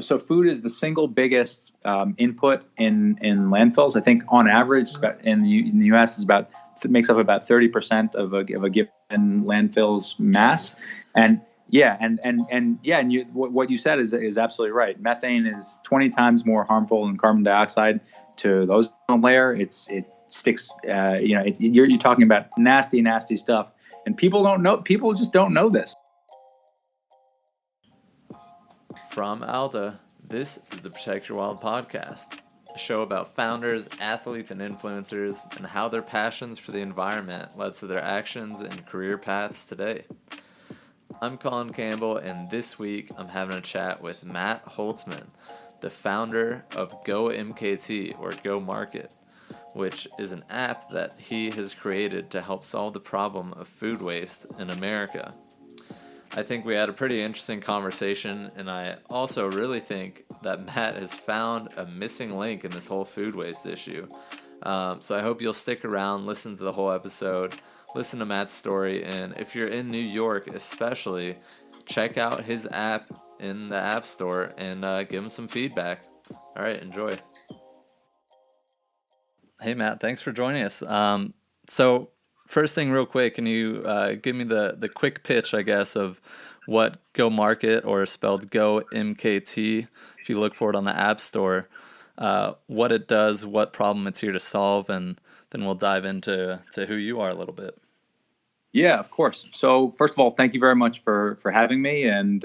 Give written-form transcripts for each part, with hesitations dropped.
So food is the single biggest input in landfills. I think on average in the U.S. it makes up about 30% of a given landfill's mass. And what you said is absolutely right. Methane is 20 times more harmful than carbon dioxide to the ozone layer. It sticks. You're talking about nasty stuff, and people don't know. People just don't know this. From ALDA, this is the Protect Your Wild podcast, a show about founders, athletes, and influencers, and how their passions for the environment led to their actions and career paths today. I'm Colin Campbell, and this week I'm having a chat with Matt Holtzman, the founder of GoMKT, or GoMarket, which is an app that he has created to help solve the problem of food waste in America. I think we had a pretty interesting conversation, and I also really think that Matt has found a missing link in this whole food waste issue. So I hope you'll stick around, listen to the whole episode, listen to Matt's story, and if you're in New York especially, check out his app in the App Store and give him some feedback. All right, enjoy. Hey, Matt, thanks for joining us. So first thing real quick, can you give me the quick pitch, I guess, of what GoMarket, or spelled GoMKT, if you look for it on the App Store, what it does, what problem it's here to solve, and then we'll dive into who you are a little bit. Yeah, of course. So first of all, thank you very much for having me. And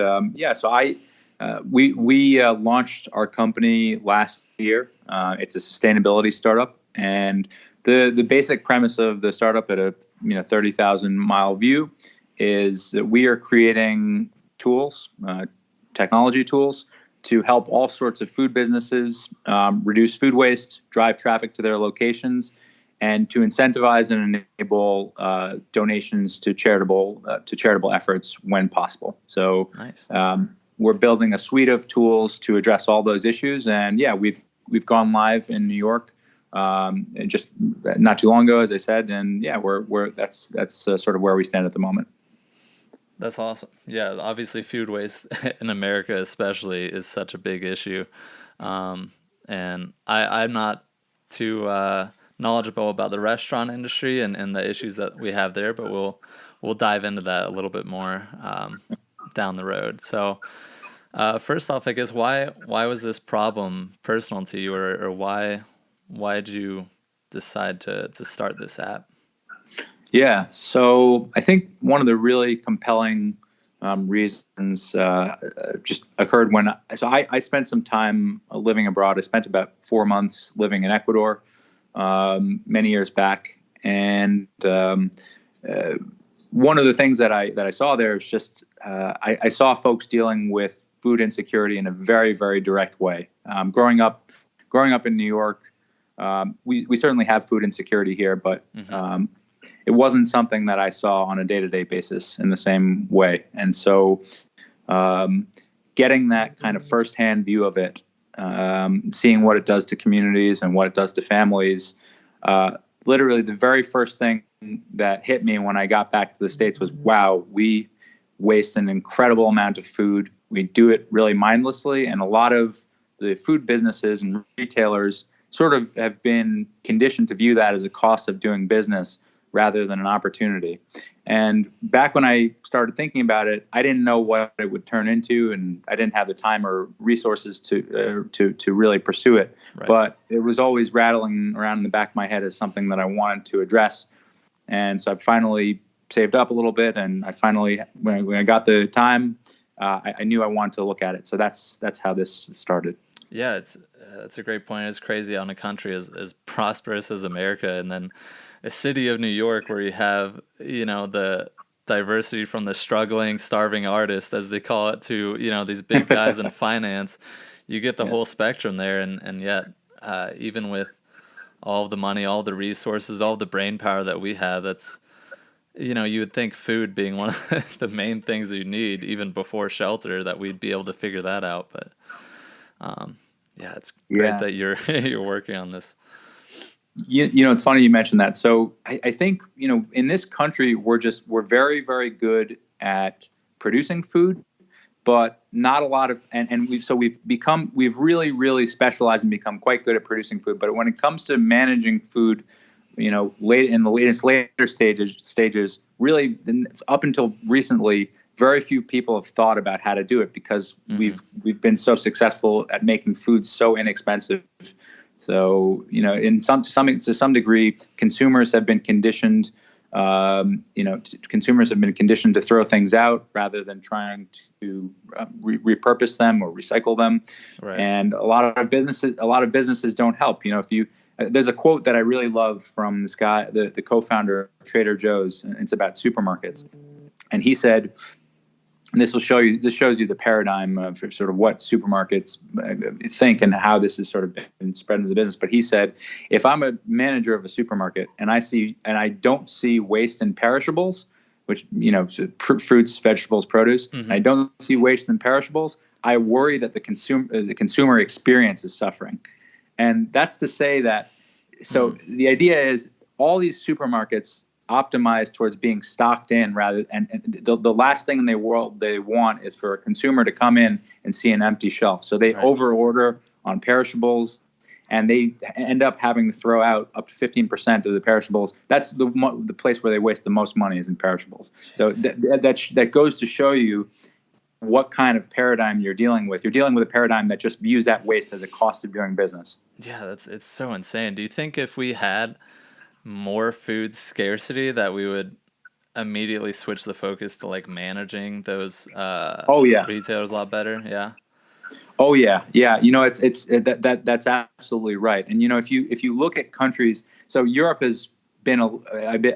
we launched our company last year. It's a sustainability startup, and the basic premise of the startup at a 30,000 mile view is that we are creating tools, technology tools, to help all sorts of food businesses reduce food waste, drive traffic to their locations, and to incentivize and enable donations to charitable efforts when possible. So nice. We're building a suite of tools to address all those issues, and we've gone live in New York just not too long ago, as I said, and that's sort of where we stand at the moment. That's awesome. Yeah, obviously food waste in America especially is such a big issue. And I'm not too knowledgeable about the restaurant industry and the issues that we have there, but we'll dive into that a little bit more down the road. So first off, I guess, why was this problem personal to you, or why did you decide to start this app? Yeah, so I think one of the really compelling reasons just occurred when I spent some time living abroad. I spent about 4 months living in Ecuador many years back, and one of the things that I saw there is just I saw folks dealing with food insecurity in a very, very direct way. Growing up in New York, we certainly have food insecurity here, but it wasn't something that I saw on a day-to-day basis in the same way. And so getting that kind of firsthand view of it, seeing what it does to communities and what it does to families, literally the very first thing that hit me when I got back to the States was, wow, we waste an incredible amount of food. We do it really mindlessly, and a lot of the food businesses and retailers sort of have been conditioned to view that as a cost of doing business rather than an opportunity. And back when I started thinking about it, I didn't know what it would turn into, and I didn't have the time or resources to really pursue it. Right. But it was always rattling around in the back of my head as something that I wanted to address. And so I finally saved up a little bit, and when I got the time, I knew I wanted to look at it. So that's how this started. Yeah, that's a great point. It's crazy on a country as prosperous as America, and then a city of New York where you have, the diversity from the struggling, starving artist, as they call it, to, these big guys in finance. You get the whole spectrum there, and yet even with all the money, all the resources, all the brain power that we have, that's, you would think food being one of the main things that you need, even before shelter, that we'd be able to figure that out. But it's great that you're working on this. It's funny you mentioned that. So I think, in this country, we're very, very good at producing food, but not a lot of, and we've really specialized and become quite good at producing food. But when it comes to managing food, later stages, really up until recently, very few people have thought about how to do it because we've been so successful at making food so inexpensive. So, to some degree, consumers have been conditioned. Consumers have been conditioned to throw things out rather than trying to repurpose them or recycle them. Right. And a lot of businesses don't help. There's a quote that I really love from this guy, the co-founder of Trader Joe's, and it's about supermarkets. And he said, and this shows you the paradigm of sort of what supermarkets think and how this has sort of been spread into the business. But he said, if I'm a manager of a supermarket and I don't see waste in perishables, which, fruits, vegetables, produce, I don't see waste in perishables, I worry that the consumer experience is suffering. And that's to say that, the idea is all these supermarkets optimize towards being stocked in and the last thing in the world they want is for a consumer to come in and see an empty shelf. So they overorder on perishables, and they end up having to throw out up to 15% of the perishables. That's the place where they waste the most money is in perishables. So that goes to show you what kind of paradigm you're dealing with. You're dealing with a paradigm that just views that waste as a cost of doing business. Yeah, it's so insane. Do you think if we had more food scarcity that we would immediately switch the focus to like managing those retailers a lot better? Yeah. Oh yeah. That's absolutely right. And if you look at countries, so Europe has been a bit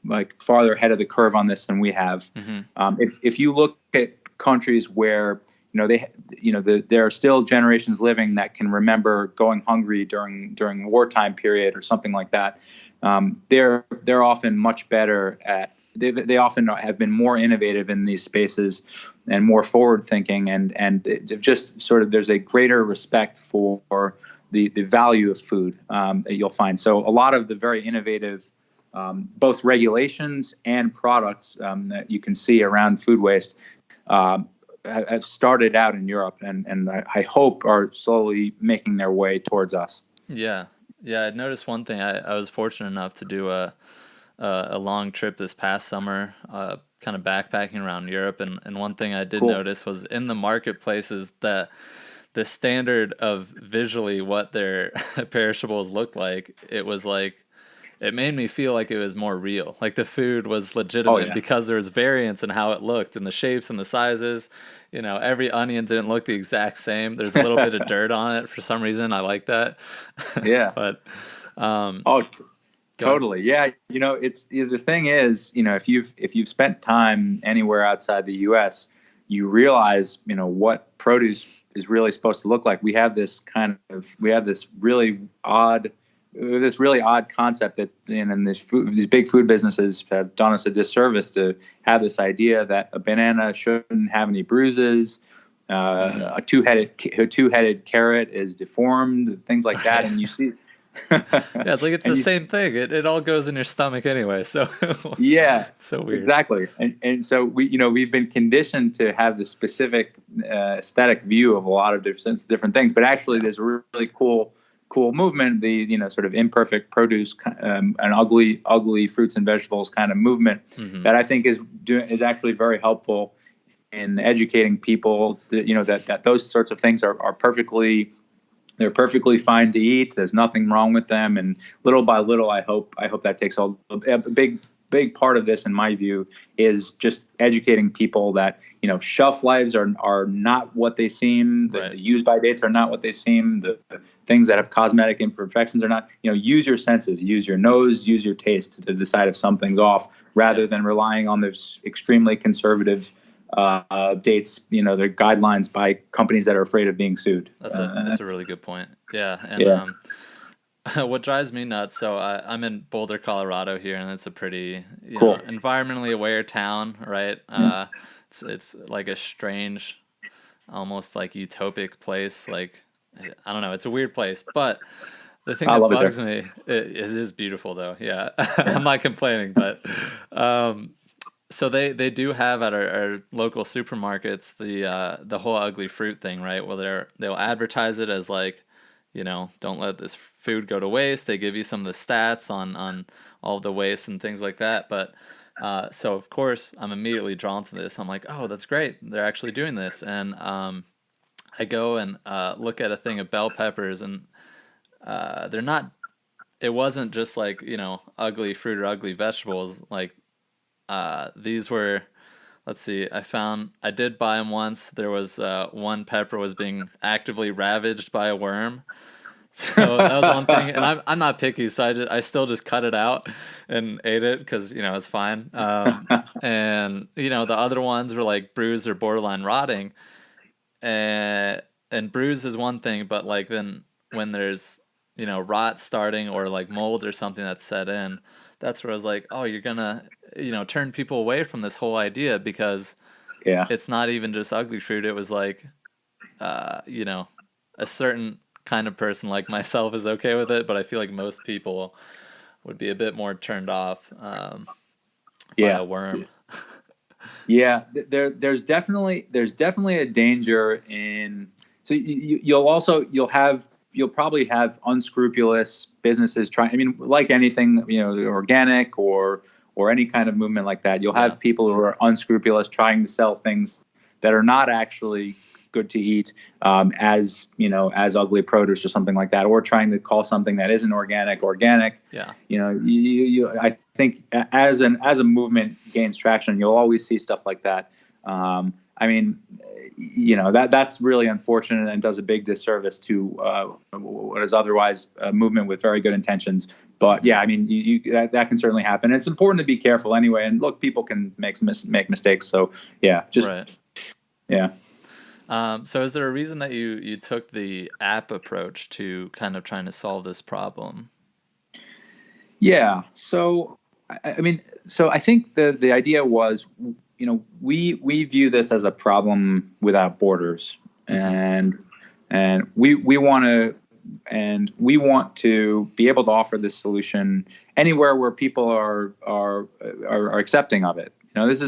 like farther ahead of the curve on this than we have. If you look at countries where there are still generations living that can remember going hungry during wartime period or something like that. They're often much better at. They often have been more innovative in these spaces and more forward thinking, and just sort of there's a greater respect for the value of food that you'll find. So a lot of the very innovative both regulations and products that you can see around food waste have started out in Europe, and I hope are slowly making their way towards us. Yeah. I noticed one thing. I was fortunate enough to do a long trip this past summer, kind of backpacking around Europe, and one thing I did notice was in the marketplaces that the standard of visually what their perishables looked like, it made me feel like it was more real. Like the food was legitimate because there was variance in how it looked and the shapes and the sizes. Every onion didn't look the exact same. There's a little bit of dirt on it for some reason. I like that. Yeah. But totally. Yeah. It's the thing is, if you've spent time anywhere outside the U.S., you realize, what produce is really supposed to look like. We have this really odd concept that these big food businesses have done us a disservice to have this idea that a banana shouldn't have any bruises, a two-headed carrot is deformed, things like that, and you see. It's like it's the same thing. It all goes in your stomach anyway. So yeah, it's so weird. Exactly, and so we've been conditioned to have this specific aesthetic view of a lot of different things, but actually there's a really cool movement, the sort of imperfect produce and ugly fruits and vegetables kind of movement that I think is actually very helpful in educating people that those sorts of things are perfectly fine to eat. There's nothing wrong with them, and little by little, I hope that takes a big part of this, in my view, is just educating people that shelf lives are not what they seem. The use by dates are not what they seem. The things that have cosmetic imperfections are not. Use your senses, use your nose, use your taste to decide if something's off, rather than relying on those extremely conservative dates. The guidelines by companies that are afraid of being sued. That's a really good point. Yeah, and what drives me nuts. So I'm in Boulder, Colorado here, and it's a pretty environmentally aware town, right? It's like a strange, almost like utopic place. Like, I don't know, it's a weird place, but the thing that bugs me, it is beautiful though. Yeah, I'm not complaining, but So they do have at our local supermarkets the whole ugly fruit thing, right? Well, they'll advertise it as like, don't let this food go to waste. They give you some of the stats on all the waste and things like that. But so of course I'm immediately drawn to this. I'm like, oh, that's great. They're actually doing this. And I go and look at a thing of bell peppers, and they're not. It wasn't just like ugly fruit or ugly vegetables. Like these were. Let's see. I did buy them once. There was one pepper was being actively ravaged by a worm. So that was one thing, and I'm not picky, so I still just cut it out and ate it because it's fine. And the other ones were like bruised or borderline rotting, and bruise is one thing, but like then when there's rot starting or like mold or something that's set in, that's where I was like, oh, you're gonna turn people away from this whole idea because it's not even just ugly fruit. It was like a certain kind of person like myself is okay with it, but I feel like most people would be a bit more turned off by a worm. Yeah, there's definitely a danger in. So you'll probably have unscrupulous businesses trying. I mean, like anything, organic or any kind of movement like that, you'll have people who are unscrupulous trying to sell things that are not actually good to eat, as ugly produce or something like that, or trying to call something that isn't organic. Yeah. I think as a movement gains traction, you'll always see stuff like that. I mean, that's really unfortunate and does a big disservice to what is otherwise a movement with very good intentions. But yeah, I mean, that can certainly happen. And it's important to be careful anyway. And look, people can make mistakes. So yeah, just right. Yeah. So is there a reason that you took the app approach to kind of trying to solve this problem? Yeah. So, I mean, I think the idea was, we view this as a problem without borders, and we want to be able to offer this solution anywhere where people are accepting of it. This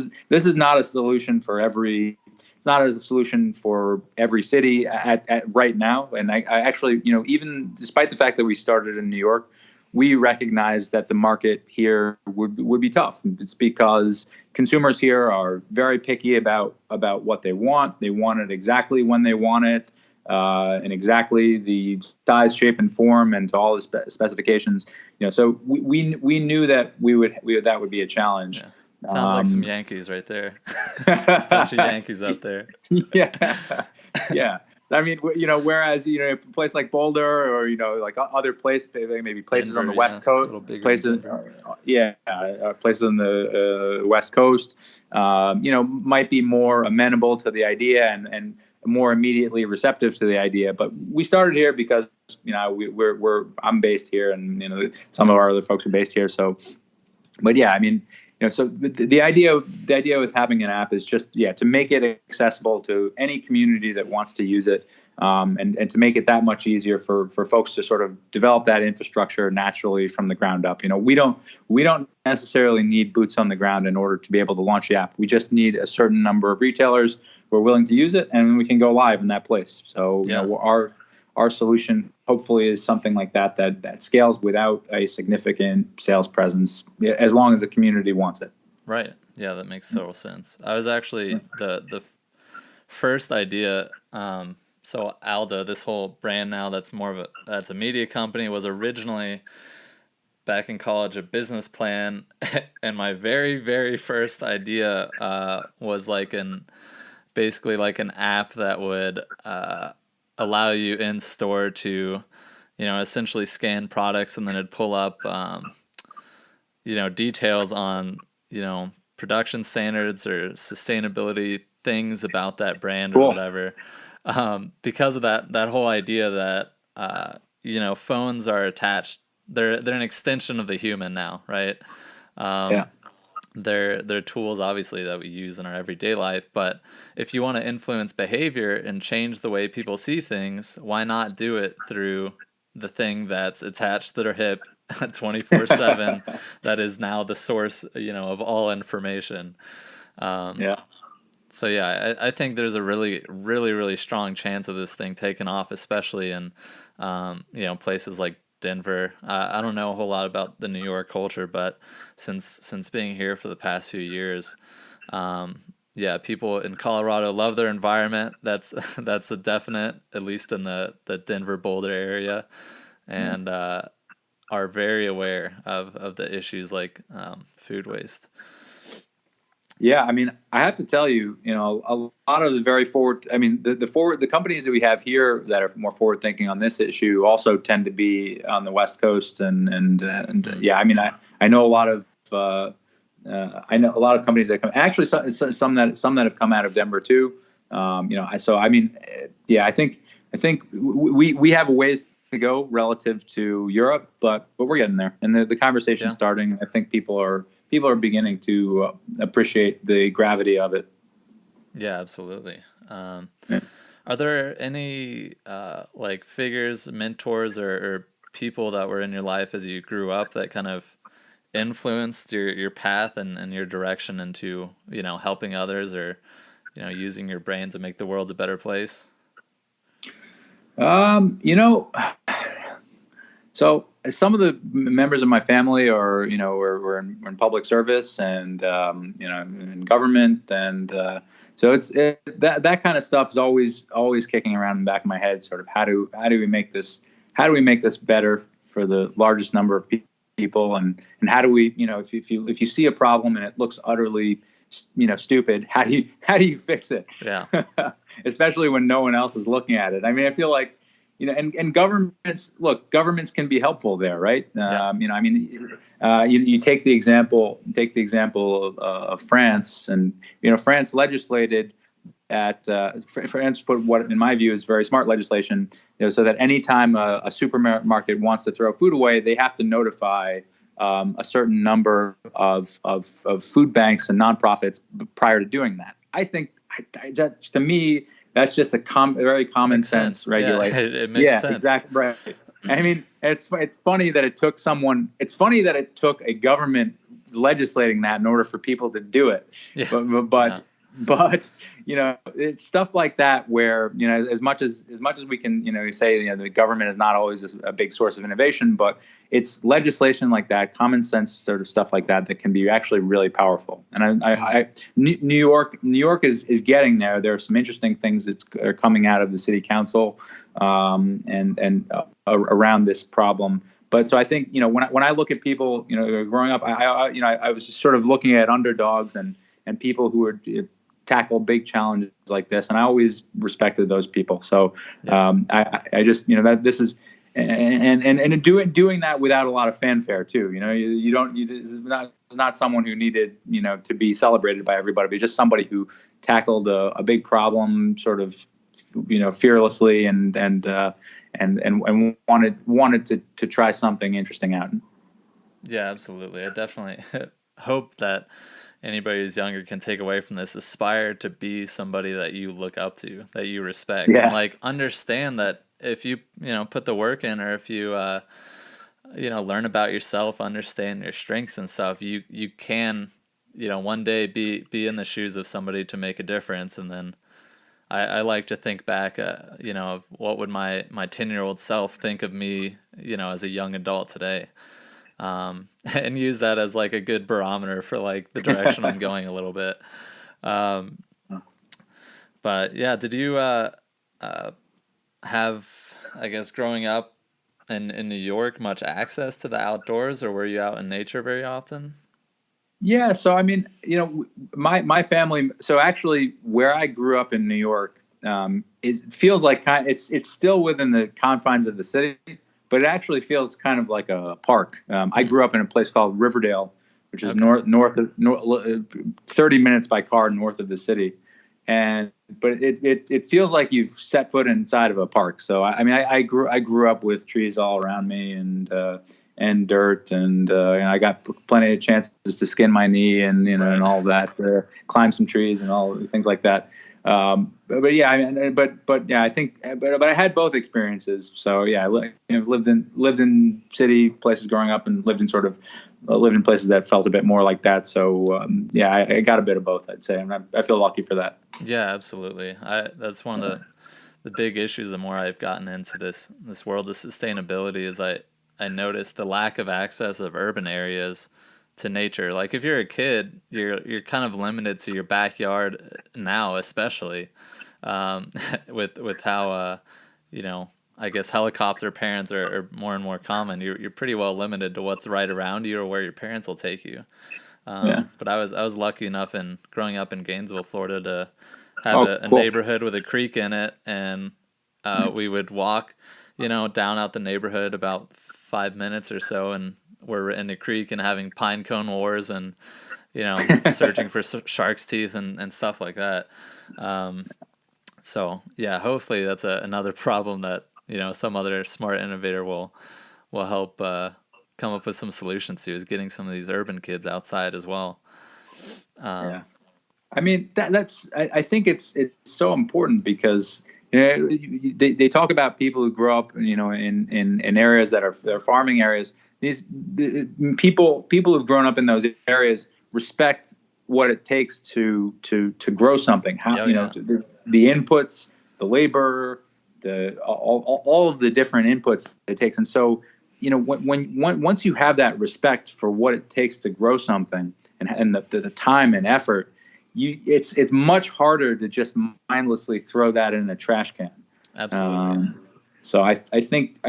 is not a solution for every. It's not a solution for every city at right now. And I actually, even despite the fact that we started in New York, we recognize that the market here would be tough. It's because consumers here are very picky about what they want. They want it exactly when they want it, and exactly the size, shape, and form, and to all the specifications. So we knew that that would be a challenge. Yeah. Sounds like some Yankees right there. Bunch of Yankees up there. Yeah. I mean, whereas a place like Boulder or like other places, maybe places Denver, on the West Coast, places places on the West Coast, might be more amenable to the idea and more immediately receptive to the idea. But we started here because I'm based here, and some of our other folks are based here. So, but yeah, I mean. So the idea with having an app is just to make it accessible to any community that wants to use it, and to make it that much easier for folks to sort of develop that infrastructure naturally from the ground up. We don't necessarily need boots on the ground in order to be able to launch the app. We just need a certain number of retailers who are willing to use it, and we can go live in that place. So our solution hopefully is something like that scales without a significant sales presence, as long as the community wants it. Right. Yeah, that makes total sense. I was actually the first idea. So ALDA, this whole brand now that's a media company, was originally back in college a business plan, and my very, very first idea was basically like an app that would allow you in store to, essentially scan products, and then it'd pull up, details on, production standards or sustainability things about that brand or whatever. Because of that whole idea that, phones are attached. They're an extension of the human now, right? They're tools, obviously, that we use in our everyday life. But if you want to influence behavior and change the way people see things, why not do it through the thing that's attached to their hip 24/7 that is now the source, of all information. Yeah. So yeah, I think there's a really, really, really strong chance of this thing taking off, especially in, places like Denver. I don't know a whole lot about the New York culture, but since being here for the past few years, yeah, people in Colorado love their environment. That's that's a definite, at least in the Denver Boulder area, and are very aware of the issues like food waste. Yeah, I mean, I have to tell you, a lot of the very forward, I mean, the companies that we have here that are more forward thinking on this issue also tend to be on the West Coast, and yeah, I mean, I know a lot of companies that come, actually some that have come out of Denver too. I mean, yeah, I think we have a ways to go relative to Europe, but we're getting there, and the conversation's starting. I think people are beginning to appreciate the gravity of it. Yeah, absolutely. Are there any like figures, mentors, or people that were in your life as you grew up that kind of influenced your path and your direction into, helping others, or, using your brain to make the world a better place? So some of the members of my family are, we're in public service and, in government. And so that kind of stuff is always kicking around in the back of my head, sort of how do we make this better for the largest number of people? And how do we, if you see a problem and it looks utterly, stupid, how do you fix it? Yeah. Especially when no one else is looking at it. I mean, I feel like, and governments can be helpful there, right? You take the example of France, and France legislated France put what in my view is very smart legislation, so that anytime a supermarket wants to throw food away, they have to notify a certain number of food banks and nonprofits prior to doing that. I think to me, that's just a very common sense regulation. Yeah, it makes sense. Exactly right. I mean, it's funny that it took someone. It's funny that it took a government legislating that in order for people to do it. Yeah. But it's stuff like that where as much as we can say the government is not always a big source of innovation, but it's legislation like that, common sense sort of stuff like that can be actually really powerful. And New York is getting there. There are some interesting things that are coming out of the city council and around this problem. But so I think when I look at people growing up, I was just sort of looking at underdogs and people who are tackle big challenges like this, and I always respected those people. So I just that this is and doing that without a lot of fanfare too. It's not someone who needed to be celebrated by everybody, but just somebody who tackled a big problem sort of fearlessly and wanted to try something interesting out. Yeah, absolutely. I definitely hope that anybody who's younger can take away from this: aspire to be somebody that you look up to, that you respect, and understand that if you put the work in, or if you learn about yourself, understand your strengths and stuff, you can one day be in the shoes of somebody to make a difference. And then I like to think back of what would my 10-year-old self think of me as a young adult today. And use that as like a good barometer for like the direction I'm going a little bit. But yeah, did you have, I guess, growing up in New York, much access to the outdoors, or were you out in nature very often? Yeah, so I mean, my family. So actually, where I grew up in New York, it feels like it's still within the confines of the city, but it actually feels kind of like a park. I grew up in a place called Riverdale, which is north 30 minutes by car north of the city, but it feels like you've set foot inside of a park. So I mean, I grew up with trees all around me and dirt, and I got plenty of chances to skin my knee and and all that, climb some trees and all things like that. But yeah, I mean, but yeah, I think, but I had both experiences. So yeah, lived in city places growing up, and lived in places that felt a bit more like that. So yeah, I got a bit of both, I'd say, and I feel lucky for that. Yeah, absolutely. That's one of the big issues. The more I've gotten into this world of sustainability, is I noticed the lack of access of urban areas to nature. Like if you're a kid, you're kind of limited to your backyard now, especially with how you know, I guess helicopter parents are more and more common. You're pretty well limited to what's right around you or where your parents will take you. Yeah. But I was lucky enough in growing up in Gainesville, Florida, to have a Cool. neighborhood with a creek in it, and we would walk, down out the neighborhood about 5 minutes or so, and we're in the creek and having pine cone wars and searching for shark's teeth and stuff like that. So yeah, hopefully that's another problem that some other smart innovator will help come up with some solutions to, is getting some of these urban kids outside as well. Yeah. I mean, I think it's so important because they talk about people who grow up in areas that are farming areas. These people who've grown up in those areas respect what it takes to grow something. How the inputs, the labor, all of the different inputs it takes, and so once you have that respect for what it takes to grow something and the time and effort, it's much harder to just mindlessly throw that in a trash can. Absolutely. So I think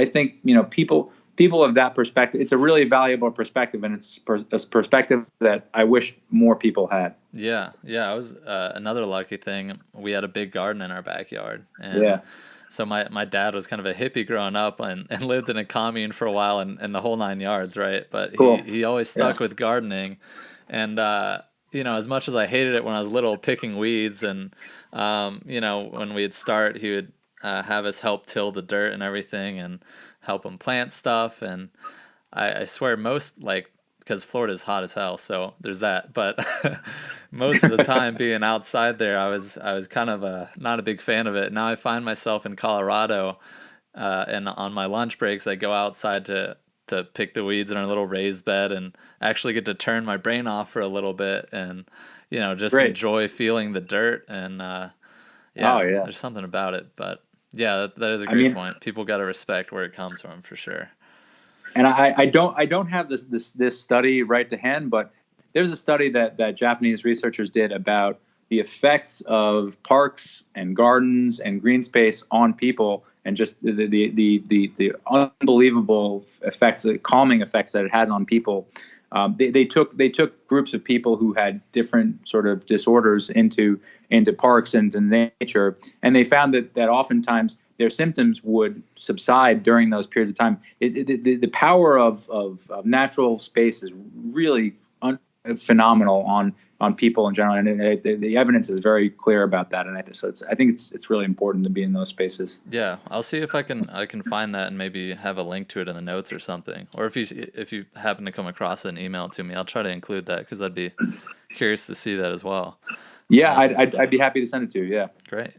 people of that perspective, it's a really valuable perspective, and it's a perspective that I wish more people had. Yeah. I was another lucky thing. We had a big garden in our backyard, and Yeah. so my dad was kind of a hippie growing up and lived in a commune for a while and the whole 9 yards, right? But Cool. he always stuck with gardening, and as much as I hated it when I was little, picking weeds, and when we'd start, he would have us help till the dirt and everything, and help him plant stuff. And I swear because Florida's hot as hell, so there's that. But most of the time being outside there, I was kind of not a big fan of it. Now I find myself in Colorado, and on my lunch breaks, I go outside to pick the weeds in our little raised bed, and actually get to turn my brain off for a little bit, and just Great. enjoy feeling the dirt. And there's something about it. But yeah, that is a great point. People got to respect where it comes from, for sure. And I don't have this study right to hand, but there's a study that Japanese researchers did about the effects of parks and gardens and green space on people, and just the unbelievable effects, the calming effects that it has on people. They took groups of people who had different sort of disorders into parks and to nature, and they found that oftentimes their symptoms would subside during those periods of time. The power of natural space is really phenomenal on people in general, and the evidence is very clear about that. And I think it's really important to be in those spaces. Yeah, I'll see if I can find that and maybe have a link to it in the notes or something. Or if you happen to come across it and email it to me, I'll try to include that, because I'd be curious to see that as well. Yeah, I'd be happy to send it to you. Yeah. Great.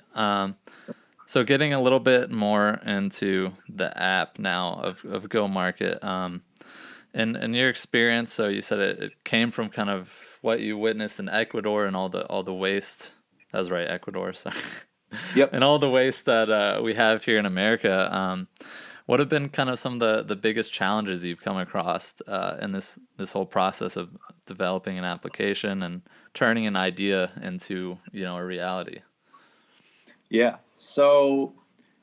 So getting a little bit more into the app now of GoMKT, in your experience, so you said it came from kind of what you witnessed in Ecuador and all the waste. That was right, Ecuador. Sorry. Yep. And all the waste that we have here in America. What have been kind of some of the biggest challenges you've come across in this whole process of developing an application and turning an idea into a reality? Yeah. So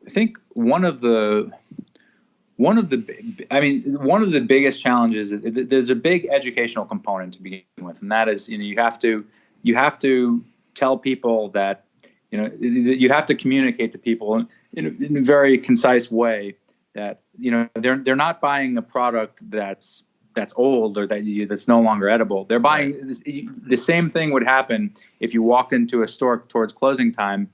I think one of the biggest challenges is there's a big educational component to begin with, and that is you have to tell people that you have to communicate to people in a very concise way that they're not buying a product that's old or that's no longer edible. They're buying the same thing would happen if you walked into a store towards closing time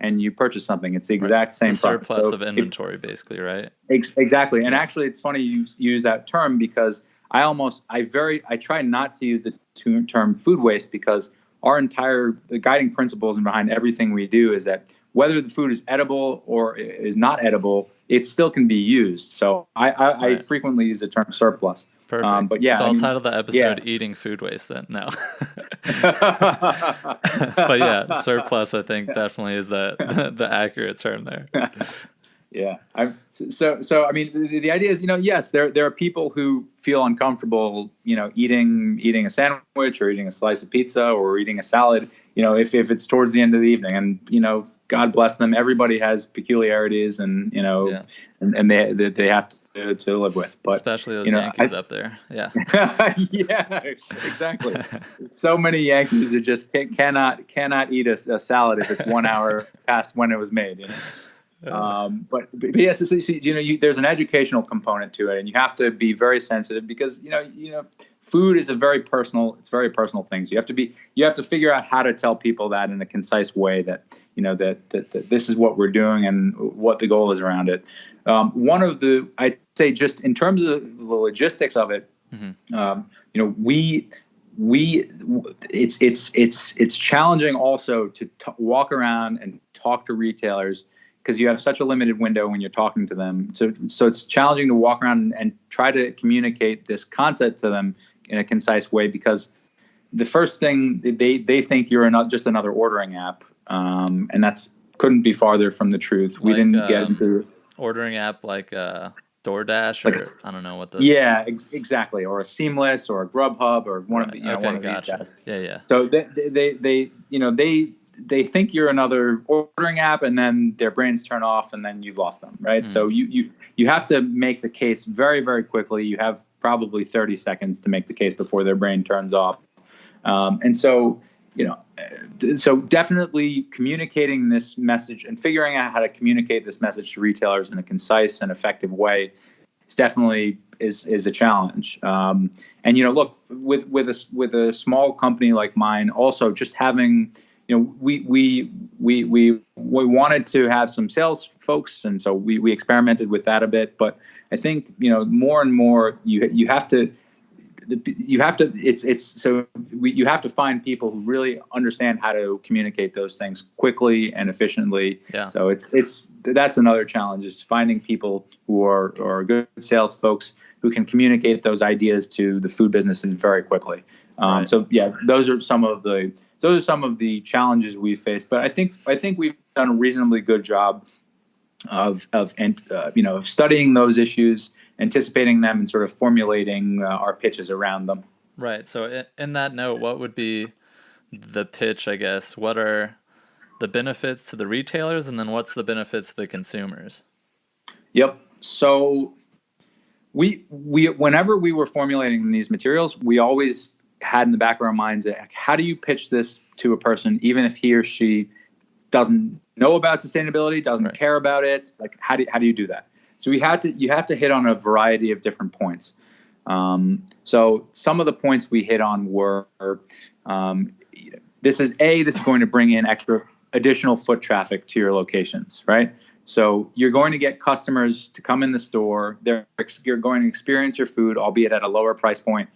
and you purchase something. It's the exact same product. Surplus of inventory, basically, right? Exactly. And actually, it's funny you use that term, because I try not to use the term food waste, because the guiding principles and behind everything we do is that whether the food is edible or is not edible, it still can be used. So I frequently use the term surplus. Perfect. But yeah, so I'll title the episode "Eating Food Waste." Then no. But yeah, surplus I think definitely is the accurate term there. Yeah. So I mean, the idea is, yes, there are people who feel uncomfortable, eating a sandwich or eating a slice of pizza or eating a salad, if it's towards the end of the evening, and God bless them. Everybody has peculiarities, and and they have to live with. But especially those Yankees up there. Yeah. Yeah, exactly. So many Yankees that just cannot eat a salad if it's 1 hour past when it was made. But yes, there's an educational component to it, and you have to be very sensitive because food is very personal things. You have to figure out how to tell people that in a concise way that that this is what we're doing and what the goal is around it. I'd say just in terms of the logistics of it, it's challenging also to walk around and talk to retailers, because you have such a limited window when you're talking to them. So it's challenging to walk around and try to communicate this concept to them in a concise way, because the first thing they think you're just another ordering app, and that's couldn't be farther from the truth. We didn't get into ordering app like DoorDash, or I don't know what those. Yeah, exactly, or a Seamless or a Grubhub or one of the one of these guys. Yeah. So they think you're another ordering app, and then their brains turn off, and then you've lost them, right? So you have to make the case very, very quickly. You have probably 30 seconds to make the case before their brain turns off. And so, so definitely communicating this message and figuring out how to communicate this message to retailers in a concise and effective way is definitely is a challenge. And look, with a small company like mine, also just having we wanted to have some sales folks, and so we experimented with that a bit. But I think more and more you have to find people who really understand how to communicate those things quickly and efficiently. Yeah. So that's another challenge, is finding people who are good sales folks who can communicate those ideas to the food businesses very quickly. Right. So yeah, those are some of the challenges we faced. But I think we've done a reasonably good job of studying those issues, anticipating them, and sort of formulating our pitches around them. Right. So in that note, what would be the pitch, I guess? What are the benefits to the retailers, and then what's the benefits to the consumers? Yep. So we whenever we were formulating these materials, we always had in the back of our minds that how do you pitch this to a person, even if he or she doesn't know about sustainability, doesn't care about it? Like, how do you do that? So you have to hit on a variety of different points. So some of the points we hit on were, this is going to bring in additional foot traffic to your locations, right? So you're going to get customers to come in the store. You're going to experience your food, albeit at a lower price point.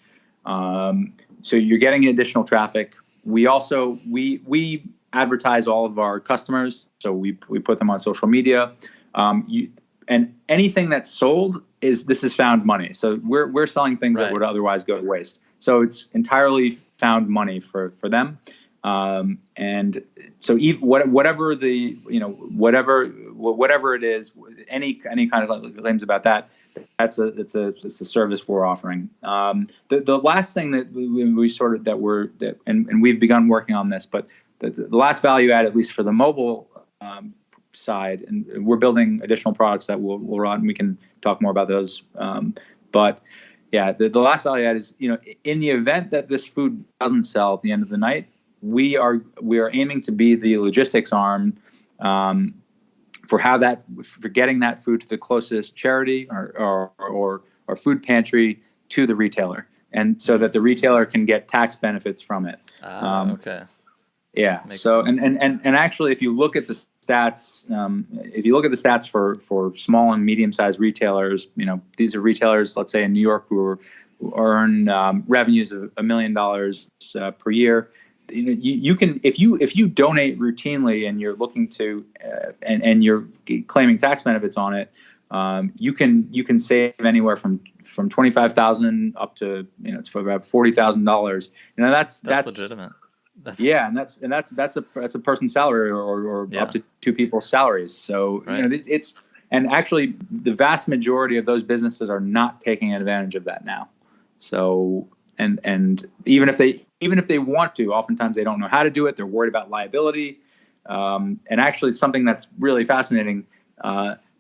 So you're getting additional traffic. We also we advertise all of our customers, so we put them on social media. And anything that's sold is found money. So we're selling things that would otherwise go to waste. So it's entirely found money for them. And so whatever it is, any kind of claims about that, it's a service we're offering. The last thing that and we've begun working on this, but the last value add, at least for the mobile side, and we're building additional products that we'll run. We can talk more about those. But yeah, the last value add is, in the event that this food doesn't sell at the end of the night, we are aiming to be the logistics arm for getting that food to the closest charity or food pantry to the retailer, and so that the retailer can get tax benefits from it. Okay. Yeah. Makes so sense. and actually, if you look at the stats, for small and medium-sized retailers, these are retailers, let's say in New York, who earn revenues of $1 million per year. you can, if you donate routinely and you're looking to and you're claiming tax benefits on it, you can save anywhere from 25,000 up to, it's for about $40,000. That's legitimate. Yeah, and that's a person's salary or up to two people's salaries. So it's, and actually the vast majority of those businesses are not taking advantage of that now. So and even if they want to, oftentimes they don't know how to do it. They're worried about liability. And actually, something that's really fascinating.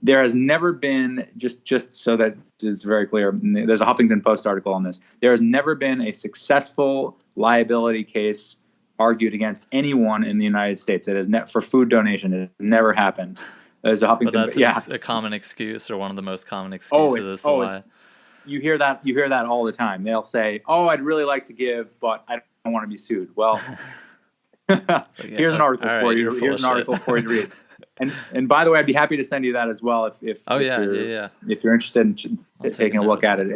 There has never been, just so that is very clear, there's a Huffington Post article on this. There has never been a successful liability case argued against anyone in the United States. It has for food donation. It has never happened. There's a Huffington. But that's a common excuse, or one of the most common excuses as to why. You hear that all the time. They'll say, I'd really like to give, but I don't want to be sued. Well, here's an article for you. Here's an article for you to read. And by the way, I'd be happy to send you that as well if you're interested in taking a look at it.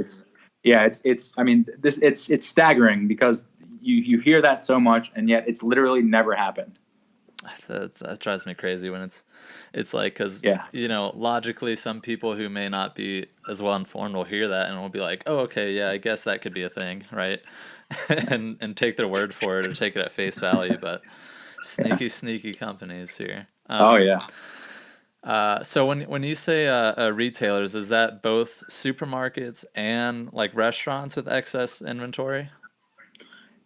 It's staggering because you hear that so much, and yet it's literally never happened. That drives me crazy when it's like, because logically some people who may not be as well informed will hear that and will be like, oh, okay, yeah, I guess that could be a thing, right? and take their word for it or take it at face value. But sneaky companies here. So when you say retailers, is that both supermarkets and like restaurants with excess inventory?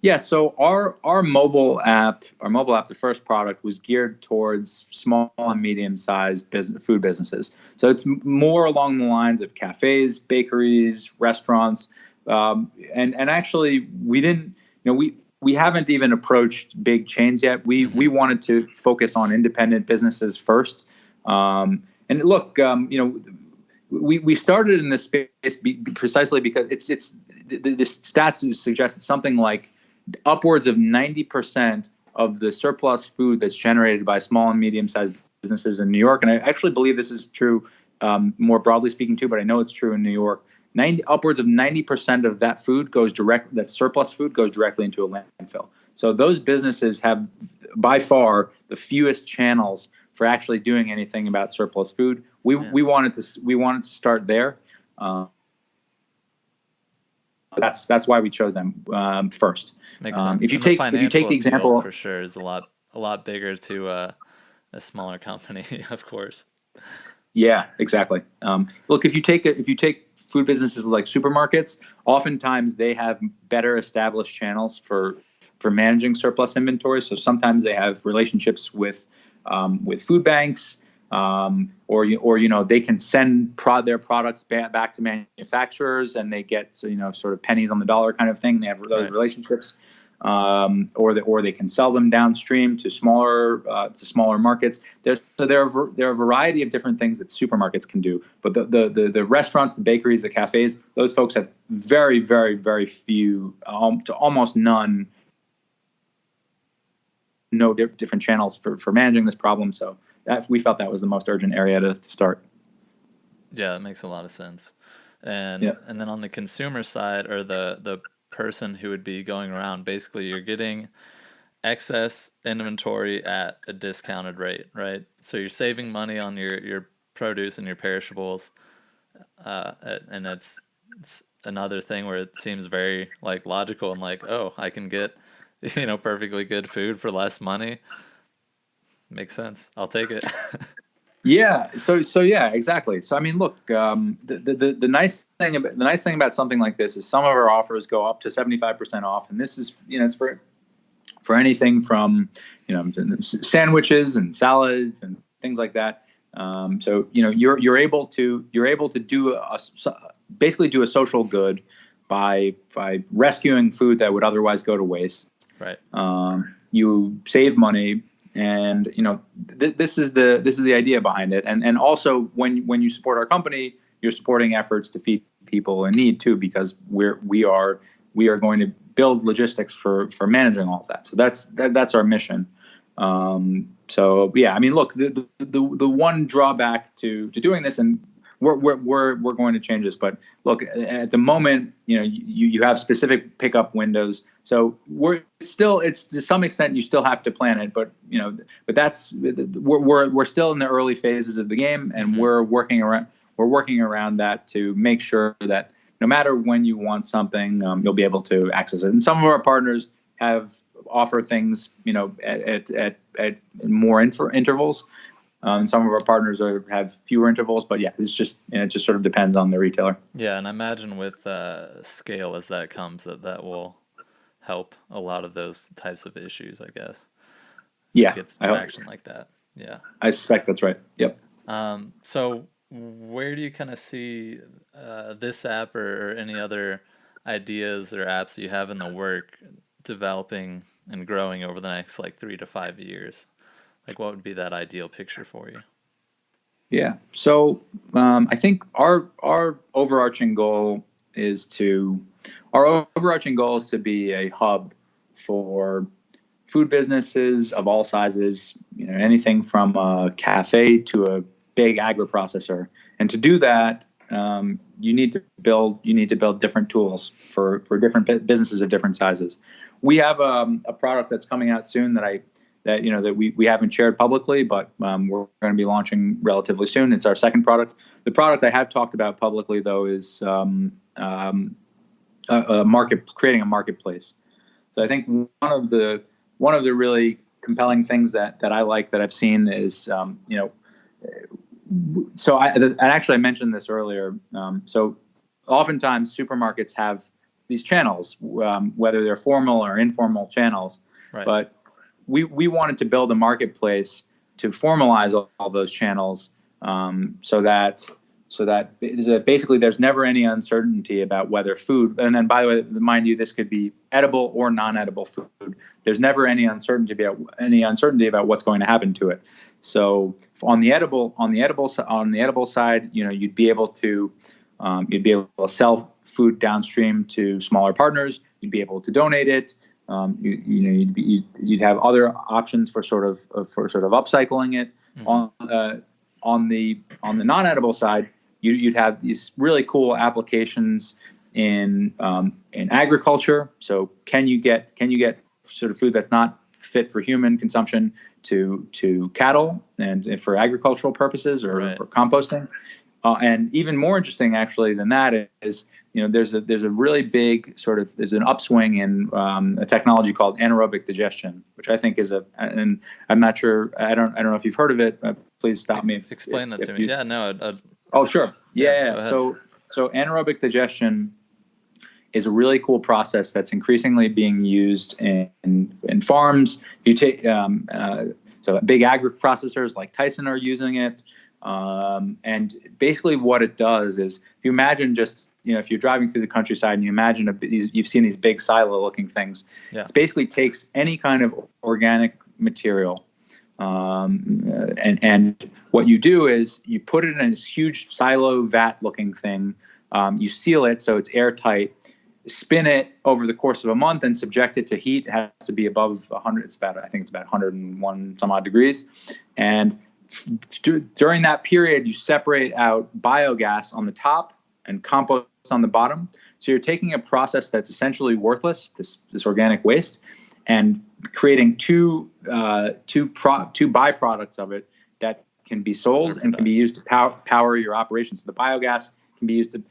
Yeah, so our mobile app, the first product, was geared towards small and medium-sized food businesses. So it's more along the lines of cafes, bakeries, restaurants, and actually we didn't, we haven't even approached big chains yet. We wanted to focus on independent businesses first. And look, we started in this space precisely because it's the stats suggest that something like upwards of 90% of the surplus food that's generated by small and medium-sized businesses in New York, and I actually believe this is true more broadly speaking too, but I know it's true in New York. Upwards of 90% of that food that surplus food goes directly into a landfill. So those businesses have by far the fewest channels for actually doing anything about surplus food. We wanted to start there. That's why we chose them first. Makes sense. If you take the example, for sure, is a lot bigger to a smaller company, of course. Yeah, exactly. Look, if you take food businesses like supermarkets, oftentimes they have better established channels for managing surplus inventory. So sometimes they have relationships with food banks. Or they can send their products back to manufacturers, and they get sort of pennies on the dollar kind of thing. They have those relationships, or they can sell them downstream to smaller markets. There are a variety of different things that supermarkets can do, but the restaurants, the bakeries, the cafes, those folks have very, very, very few to almost none. No different channels for managing this problem. So we felt that was the most urgent area to start. Yeah, that makes a lot of sense. And then on the consumer side, or the person who would be going around, basically you're getting excess inventory at a discounted rate, right? So you're saving money on your produce and your perishables, and it's another thing where it seems very like logical and like, oh, I can get perfectly good food for less money. Makes sense. I'll take it. Yeah. So yeah, exactly. So I mean, look, the nice thing about something like this is some of our offers go up to 75% off, and this is it's for anything from sandwiches and salads and things like that. So you're able to basically do a social good by rescuing food that would otherwise go to waste. Right. You save money. And this is the idea behind it, and also when you support our company, you're supporting efforts to feed people in need too, because we are going to build logistics for managing all of that. So that's our mission. So yeah, I mean, look, the one drawback to doing this, and we're going to change this. But look, at the moment, you have specific pickup windows. So it's to some extent you still have to plan it, but we're still in the early phases of the game, and we're working around that to make sure that no matter when you want something, you'll be able to access it. And some of our partners offer things, at more intervals. Some of our partners have fewer intervals, but yeah, it just sort of depends on the retailer. Yeah, and I imagine with scale as that comes, that will help a lot of those types of issues, I guess. Yeah, gets traction like that. Yeah, I suspect that's right. Yep. So where do you kind of see this app or any other ideas or apps that you have in the work developing and growing over the next 3 to 5 years? Like, what would be that ideal picture for you? Yeah. So I think our overarching goal is to be a hub for food businesses of all sizes. Anything from a cafe to a big agri-processor. And to do that, you need to build different tools for different businesses of different sizes. We have a product that's coming out soon that we haven't shared publicly, but we're going to be launching relatively soon. It's our second product. The product I have talked about publicly, though, is creating a marketplace. So I think one of the really compelling things that I like that I've seen is So I mentioned this earlier. So oftentimes supermarkets have these channels, whether they're formal or informal channels. Right. But we wanted to build a marketplace to formalize all those channels, so that basically there's never any uncertainty about whether food. And then, by the way, mind you, this could be edible or non-edible food. There's never any uncertainty about what's going to happen to it. So on the edible side, you'd be able to sell food downstream to smaller partners. You'd be able to donate it. You'd have other options for sort of upcycling it. Mm-hmm. On the non-edible side, you'd have these really cool applications in agriculture. So can you get sort of food that's not fit for human consumption to cattle and for agricultural purposes or right. for composting? And even more interesting, actually, than that is, there's a really big there's an upswing in a technology called anaerobic digestion, which I think is and I'm not sure, I don't know if you've heard of it. Please stop me. Explain that to me. Yeah, no. Oh, sure. Yeah. So anaerobic digestion is a really cool process that's increasingly being used in farms. If you take so big agri-processors like Tyson are using it. And basically what it does is, if you imagine just, if you're driving through the countryside and you imagine you've seen these big silo looking things, it basically takes any kind of organic material. And what you do is you put it in this huge silo vat looking thing. You seal it so it's airtight, spin it over the course of a month and subject it to heat. It has to be above 100. I think it's about 101 some odd degrees. And during that period, you separate out biogas on the top and compost on the bottom. So you're taking a process that's essentially worthless, this organic waste, and creating two byproducts of it that can be sold and can be used to power your operations. So the biogas can be used to.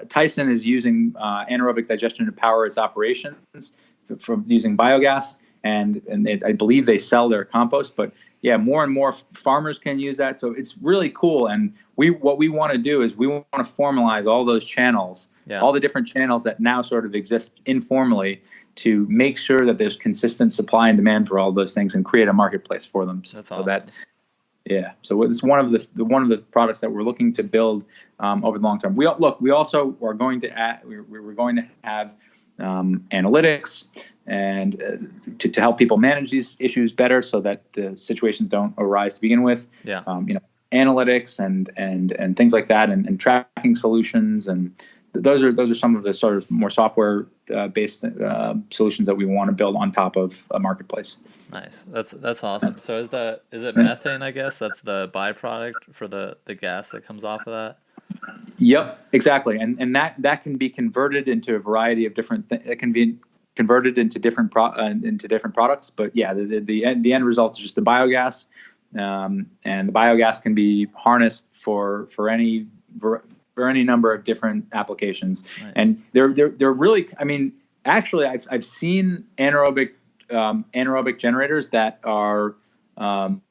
Tyson is using anaerobic digestion to power its operations from using biogas. And I believe they sell their compost, but yeah, more and more farmers can use that. So it's really cool. And what we want to do is we want to formalize all those channels, all the different channels that now sort of exist informally, to make sure that there's consistent supply and demand for all those things and create a marketplace for them. That's awesome. So it's one of the products that we're looking to build over the long term. We also are going to we're going to have analytics and to help people manage these issues better, so that the situations don't arise to begin with. Analytics and things like that, and tracking solutions and those are some of the sort of more software based solutions that we want to build on top of a marketplace. Nice. That's awesome. So is it methane, I guess? That's the byproduct for the gas that comes off of that? Yep, exactly. And that can be converted into a variety of different things. It can be converted into different products. But yeah, the end result is just the biogas, and the biogas can be harnessed for any number of different applications. Nice. And they're really, I mean, actually, I've seen anaerobic generators that are anaerobic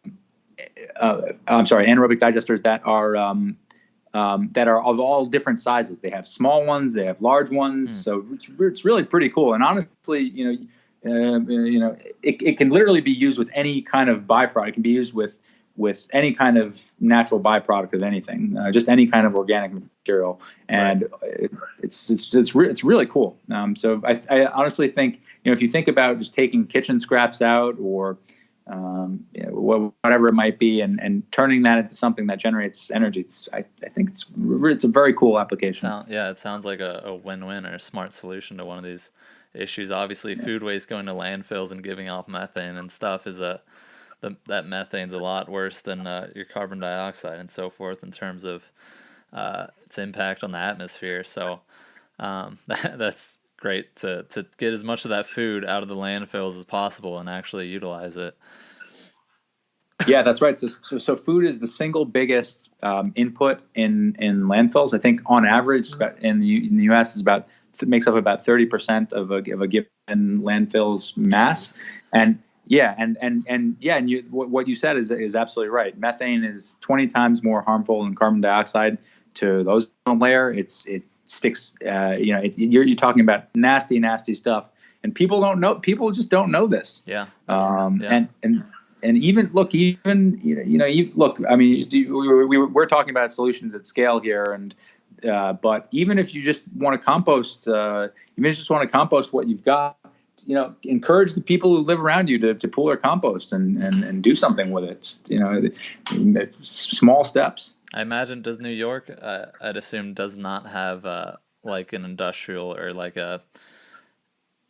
digesters that are of all different sizes. They have small ones, they have large ones. So it's really pretty cool. And honestly, it can literally be used with any kind of byproduct. It can be used with any kind of natural byproduct of anything, just any kind of organic material. And right. It's really cool. So I honestly think, if you think about just taking kitchen scraps out or whatever it might be, and turning that into something that generates energy, I think it's a very cool application. It sounds like a win-win or a smart solution to one of these issues. Obviously, food waste going to landfills and giving off methane and stuff is that methane's a lot worse than your carbon dioxide and so forth in terms of its impact on the atmosphere. So that's great to get as much of that food out of the landfills as possible and actually utilize it. Yeah, that's right. So food is the single biggest input in landfills. I think on average in the U.S. it makes up about 30% of a given landfill's mass. And what you said is absolutely right. Methane is 20 times more harmful than carbon dioxide to the ozone layer. It sticks. You're talking about nasty stuff, and people don't know. People just don't know this. Yeah. And even look. I mean, we're talking about solutions at scale here, and but even if you just want to compost, what you've got. Encourage the people who live around you to pull their compost and do something with it. Small steps. I imagine, does New York, I'd assume, does not have like an industrial or like a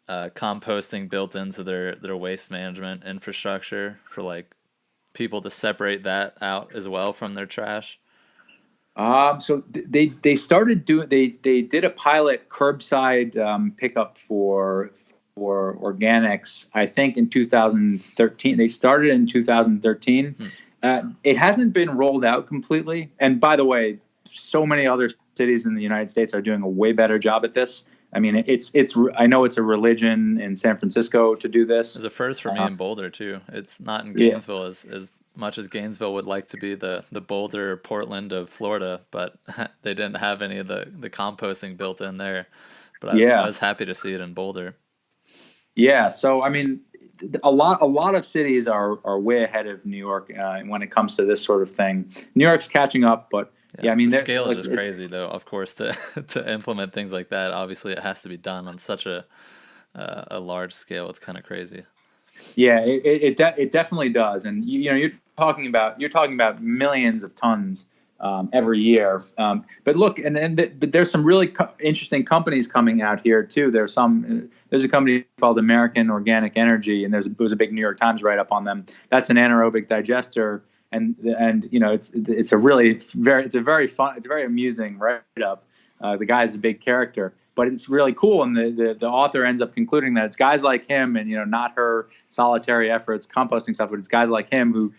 composting built into their waste management infrastructure for like people to separate that out as well from their trash? So they started doing they did a pilot curbside pickup for organics, I think in 2013. They started in 2013. It hasn't been rolled out completely. And by the way, so many other cities in the United States are doing a way better job at this. I mean, I know it's a religion in San Francisco to do this. It's a first for me in Boulder too. It's not in Gainesville as much as Gainesville would like to be the Boulder or Portland of Florida, but they didn't have any of the composting built in there. But I was happy to see it in Boulder. Yeah, so I mean, a lot of cities are way ahead of New York when it comes to this sort of thing. New York's catching up, but I mean, the scale is just crazy, though. Of course, to implement things like that, obviously, it has to be done on such a large scale. It's kind of crazy. Yeah, it definitely does, and you're talking about millions of tons every year. But look, but there's some really interesting companies coming out here too. There's a company called American Organic Energy, and there was a big New York Times write up on them. That's an anaerobic digester, and it's a very fun, it's a very amusing write up. The guy's a big character, but it's really cool. And the author ends up concluding that it's guys like him, and not her solitary efforts composting stuff, but it's guys like him who,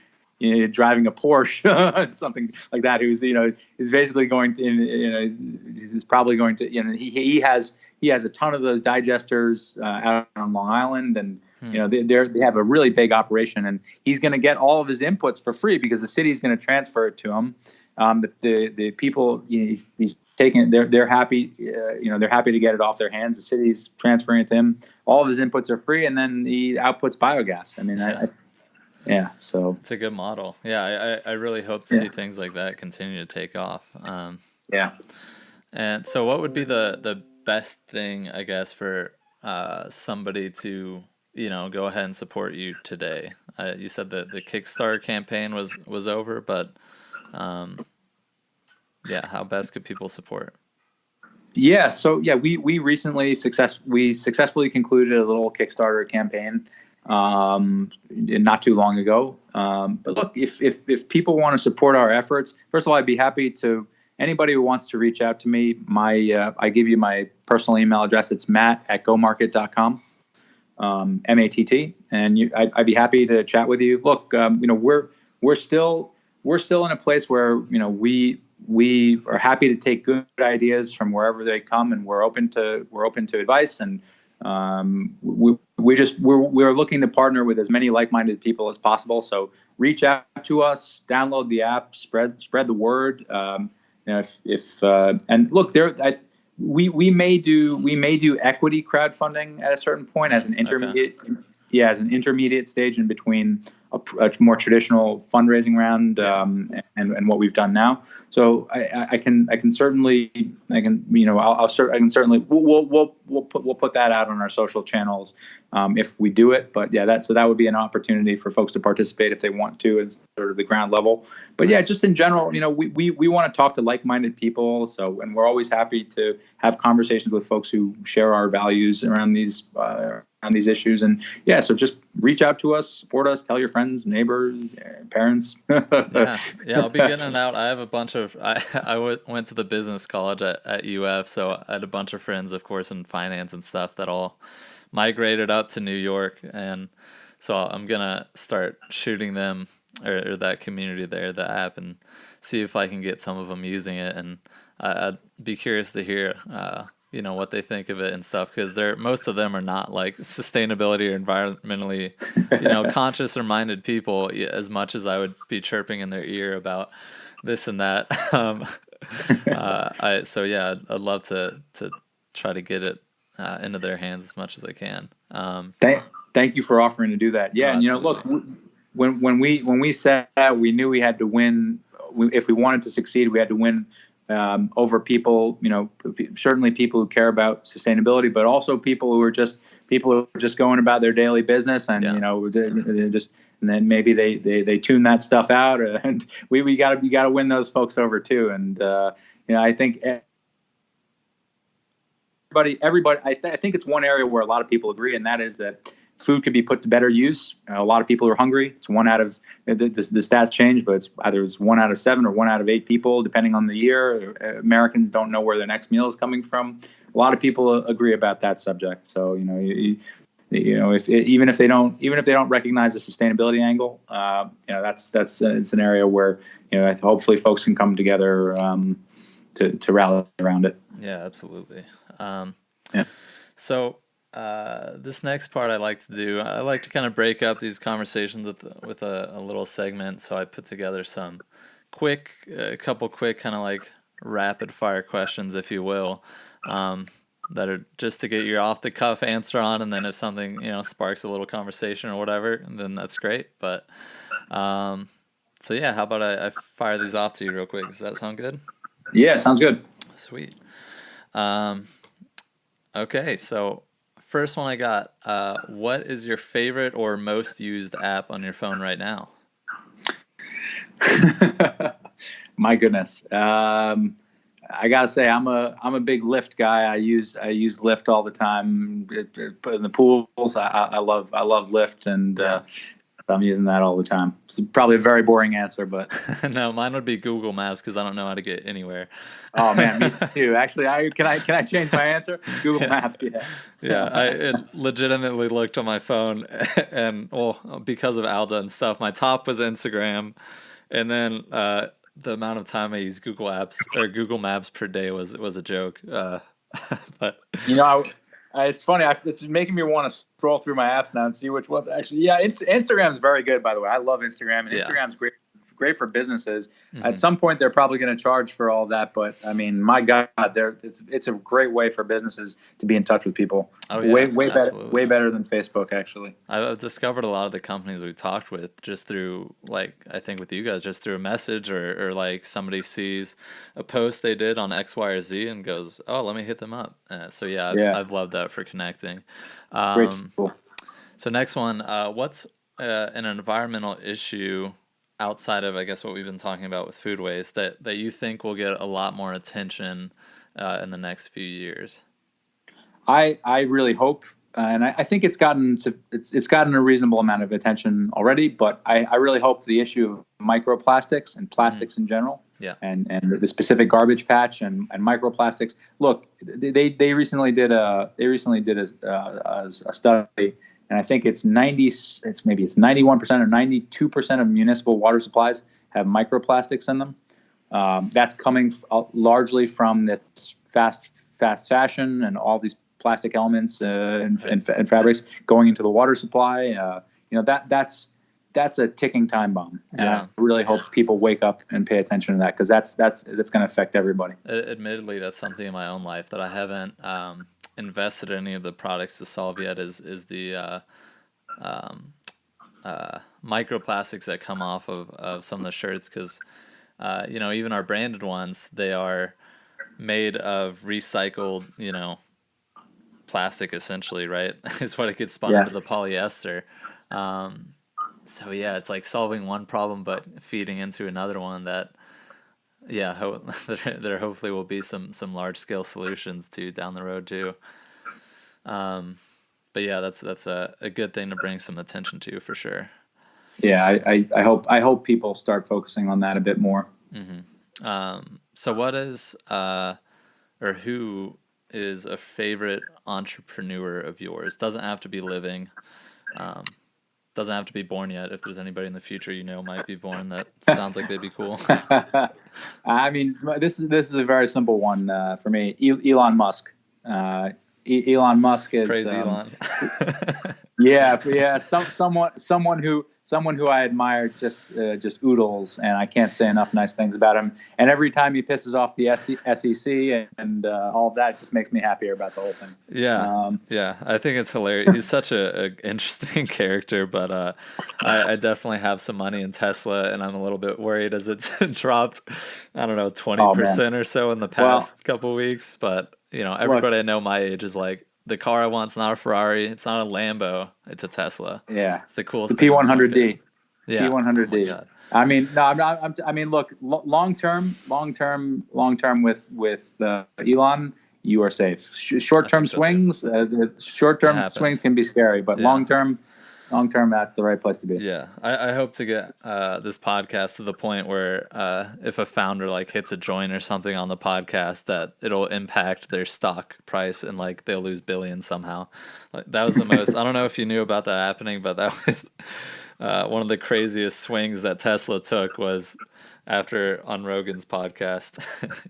driving a Porsche, something like that, who's is basically going to, he's probably going to, he has a ton of those digesters out on Long Island, and they have a really big operation, and he's going to get all of his inputs for free because the city's going to transfer it to him. The people, he's taking it, they're happy, they're happy to get it off their hands. The city's transferring it to him. All of his inputs are free, and then he outputs biogas. I mean, so it's a good model. Yeah, I really hope to see things like that continue to take off. And so what would be the best thing, I guess, for somebody to go ahead and support you today? You said that the Kickstarter campaign was over, but how best could people support? Yeah, so yeah, we recently successfully concluded a little Kickstarter campaign not too long ago. But look, if people want to support our efforts, first of all, I'd be happy to anybody who wants to reach out to me. I give you my personal email address. It's matt@gomarket.com, MATT, and I'd be happy to chat with you. Look, we're still in a place where we are happy to take good ideas from wherever they come, and we're open to advice. And we're looking to partner with as many like-minded people as possible. So reach out to us, download the app, spread the word. And look, we may do equity crowdfunding at a certain point as an intermediate. Okay. Yeah, as an intermediate stage in between a more traditional fundraising round and what we've done now. So I can certainly we'll put that out on our social channels if we do it. But yeah, that would be an opportunity for folks to participate if they want to at sort of the ground level. But yeah, just in general, we want to talk to like-minded people. So, and we're always happy to have conversations with folks who share our values around these issues. And yeah, so just reach out to us, support us, tell your friends, neighbors, parents. yeah, I'll be getting it out. I have a bunch of I went to the business college at UF, so I had a bunch of friends, of course, in finance and stuff that all migrated up to New York, and so I'm gonna start shooting them or that community there, the app, and see if I can get some of them using it. And I'd be curious to hear what they think of it and stuff, because most of them are not like sustainability or environmentally conscious or minded people as much as I would be chirping in their ear about this and that. I'd love to try to get it into their hands as much as I can. Thank you for offering to do that. Yeah, and look, when we set out, we knew we had to win. If we wanted to succeed, we had to win over people, certainly people who care about sustainability, but also people who are just going about their daily business, and and then maybe they tune that stuff out, and we got to win those folks over too. And I think everybody, I think it's one area where a lot of people agree, and that is that food could be put to better use. A lot of people are hungry. It's one out of the stats change, but it's either 1 out of 7 or 1 out of 8 people, depending on the year. Americans don't know where their next meal is coming from. A lot of people agree about that subject. So even if they don't recognize the sustainability angle, that's it's an area where hopefully folks can come together to rally around it. Yeah, absolutely. Yeah. So. This next part I like to kind of break up these conversations with a little segment. So I put together some couple quick kind of like rapid fire questions, if you will, that are just to get your off the cuff answer on. And then if something, sparks a little conversation or whatever, then that's great. But, so yeah, how about I fire these off to you real quick? Does that sound good? Yeah, sounds good. Sweet. Okay. So, first one I got, what is your favorite or most used app on your phone right now? My goodness. I gotta say, I'm a big Lyft guy. I use Lyft all the time. In the pools, I love Lyft, and I'm using that all the time. It's probably a very boring answer, but no, mine would be Google Maps because I don't know how to get anywhere. Oh man, me too. Actually, can I change my answer? Google Maps, yeah. Yeah, I legitimately looked on my phone, and because of ALDA and stuff, my top was Instagram, and then the amount of time I use Google Maps per day was a joke. But it's funny. It's making me want to scroll through my apps now and see which ones actually. Yeah, Instagram's very good, by the way. I love Instagram, and Instagram's great for businesses. Mm-hmm. At some point, they're probably going to charge for all that, but I mean, my God, it's a great way for businesses to be in touch with people. Oh, yeah, way better than Facebook, actually. I've discovered a lot of the companies we talked with just through, like, I think with you guys, just through a message or like somebody sees a post they did on X, Y, or Z and goes, oh, let me hit them up. I've loved that for connecting. Great. Cool. So next one, what's an environmental issue outside of, I guess, what we've been talking about with food waste that you think will get a lot more attention in the next few years? I really hope, and I think it's gotten a reasonable amount of attention already. But I really hope the issue of microplastics and plastics in general, and the specific garbage patch and microplastics. Look, they recently did a study, and I think it's 91% or 92% of municipal water supplies have microplastics in them. That's coming largely from this fast fashion and all these plastic elements and fabrics going into the water supply. That's a ticking time bomb. And I really hope people wake up and pay attention to that, because that's going to affect everybody. Admittedly, that's something in my own life that I haven't invested in any of the products to solve yet. Is the microplastics that come off of some of the shirts, because even our branded ones, they are made of recycled plastic, essentially, right? Is what it gets spun into the polyester. So it's like solving one problem but feeding into another one that there hopefully will be some large scale solutions to down the road too. But that's a good thing to bring some attention to, for sure. I hope people start focusing on that a bit more. So what is or who is a favorite entrepreneur of yours? Doesn't have to be living, doesn't have to be born yet. If there's anybody in the future might be born that sounds like they'd be cool. I mean, this is a very simple one for me. Elon Musk. Elon Musk is crazy. Elon. Someone who I admire just oodles, and I can't say enough nice things about him. And every time he pisses off the SEC and all of that, just makes me happier about the whole thing. I think it's hilarious. He's such a interesting character, but I definitely have some money in Tesla, and I'm a little bit worried as it's dropped, 20% or so in the past couple weeks. But everybody I know my age is like, the car I want's not a Ferrari, it's not a Lambo, it's a Tesla. Yeah, it's the coolest. The P100D. Yeah, P100D. Oh, I mean, no, I'm not. I mean, look, long term with Elon, you are safe. Short term swings, swings can be scary, but long term, that's the right place to be. Yeah, I hope to get this podcast to the point where if a founder hits a joint or something on the podcast, that it'll impact their stock price and they'll lose billions somehow. That was the most. I don't know if you knew about that happening, but that was one of the craziest swings that Tesla took was after on Rogan's podcast.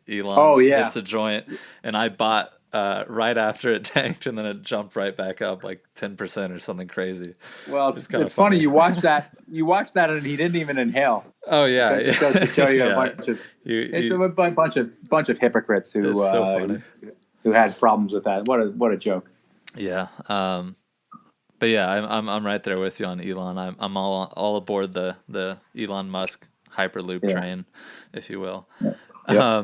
Elon hits a joint, and I bought right after it tanked, and then it jumped right back up 10% or something crazy. Well, it's funny. You watch that, and he didn't even inhale. Oh yeah, it just goes to show you a bunch of hypocrites who who had problems with that. What a joke. Yeah. But I'm right there with you on Elon. I'm all aboard the Elon Musk Hyperloop train, if you will. Yeah.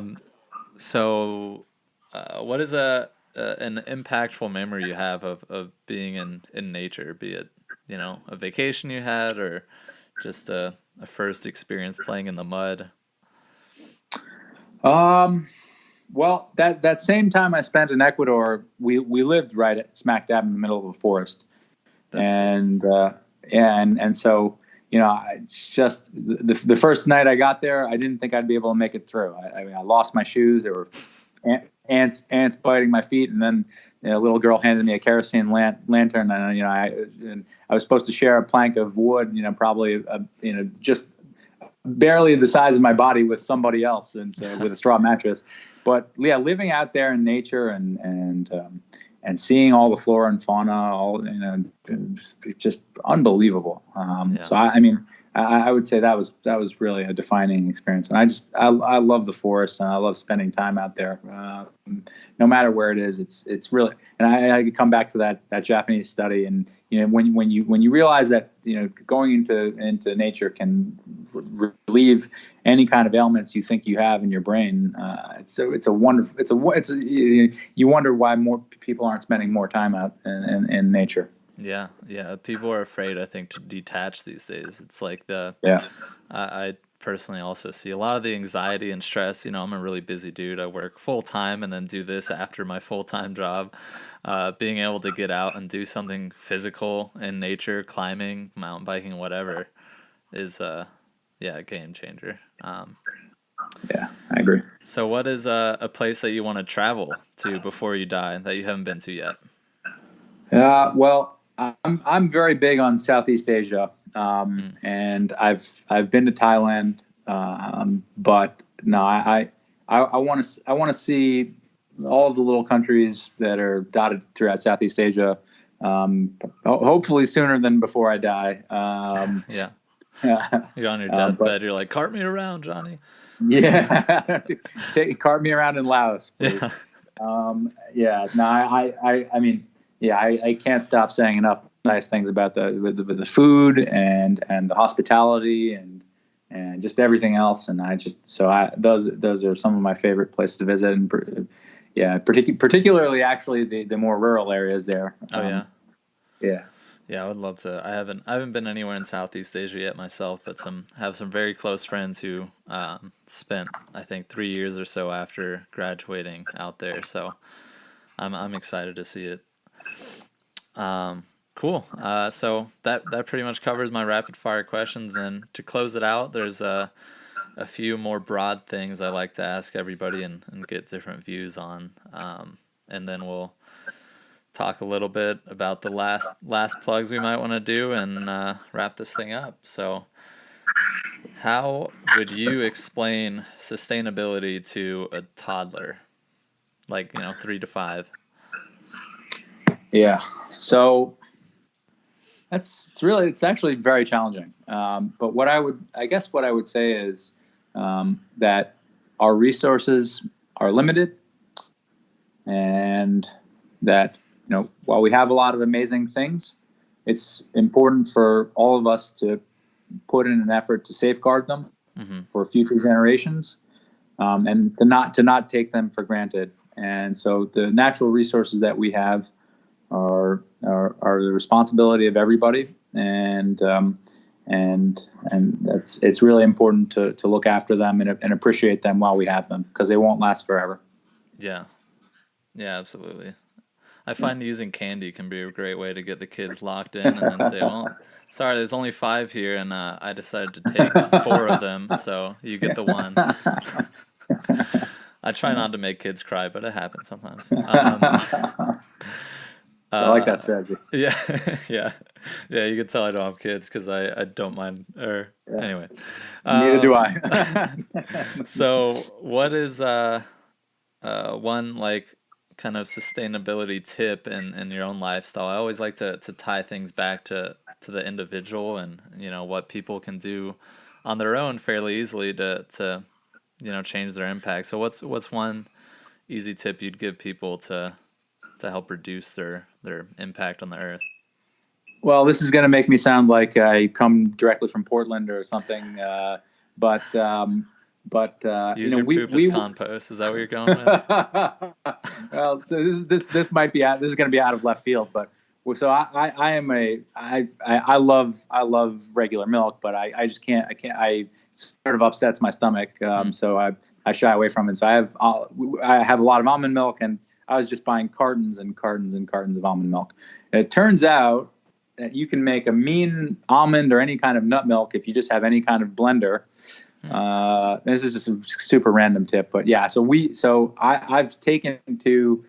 So. What is an impactful memory you have of being in nature, be it, a vacation you had or just a first experience playing in the mud? Well, that same time I spent in Ecuador, we lived right smack dab in the middle of a forest. And so, just the first night I got there, I didn't think I'd be able to make it through. I lost my shoes. There were ants biting my feet, and then a little girl handed me a kerosene lantern, and I was supposed to share a plank of wood, probably just barely the size of my body with somebody else, and so with a straw mattress. But living out there in nature and seeing all the flora and fauna, just unbelievable. So I would say that was really a defining experience, and I love the forest, and I love spending time out there. No matter where it is, it's really, and I could come back to that Japanese study, and when you realize that going into nature can relieve any kind of ailments you think you have in your brain. You wonder why more people aren't spending more time out in nature. Yeah. People are afraid, I think, to detach these days. It's like I personally also see a lot of the anxiety and stress. I'm a really busy dude. I work full time and then do this after my full time job. Being able to get out and do something physical in nature, climbing, mountain biking, whatever, is a game changer. Yeah, I agree. So what is a place that you want to travel to before you die that you haven't been to yet? Well, I'm very big on Southeast Asia, and I've been to Thailand, but no, I want to see all of the little countries that are dotted throughout Southeast Asia. Hopefully sooner than before I die. Yeah. You're on your deathbed. You're like, cart me around, Johnny. Yeah, cart me around in Laos, please. Yeah. No, I mean, yeah, I can't stop saying enough nice things about the food and the hospitality and just everything else. And those are some of my favorite places to visit. And particularly actually the more rural areas there. Oh yeah. Yeah. Yeah, I would love to. I haven't been anywhere in Southeast Asia yet myself, but have some very close friends who spent, I think, 3 years or so after graduating out there. So I'm excited to see it. Cool. So that pretty much covers my rapid fire questions. Then to close it out, there's a few more broad things I like to ask everybody and get different views on. And then we'll talk a little bit about the last plugs we might want to do and wrap this thing up. So how would you explain sustainability to a toddler, like 3 to 5? Yeah, so it's actually very challenging. But what I would say is that our resources are limited, and that while we have a lot of amazing things, it's important for all of us to put in an effort to safeguard them for future generations, and to not take them for granted. And so the natural resources that we have are the responsibility of everybody, and it's really important to look after them and appreciate them while we have them, because they won't last forever. Yeah, absolutely. I find using candy can be a great way to get the kids locked in and then say, well, sorry, there's only 5 here, and I decided to take 4 of them, so you get the 1. I try not to make kids cry, but it happens sometimes. I like that strategy. Yeah, yeah. You can tell I don't have kids because I don't mind. Anyway. Neither do I. So what is one kind of sustainability tip in your own lifestyle? I always like to tie things back to the individual and what people can do on their own fairly easily to change their impact. So what's one easy tip you'd give people to help reduce their impact on the earth? Well, this is going to make me sound like I come directly from Portland or something, but use your poop as compost. Is that what you're going with? Well, so this might be this is going to be out of left field, but so I love regular milk, but I just can't it sort of upsets my stomach, so I shy away from it. So I have a lot of almond milk, and I was just buying cartons and cartons and cartons of almond milk. And it turns out that you can make a mean almond or any kind of nut milk if you just have any kind of blender. This is just a super random tip, but yeah. So I've taken to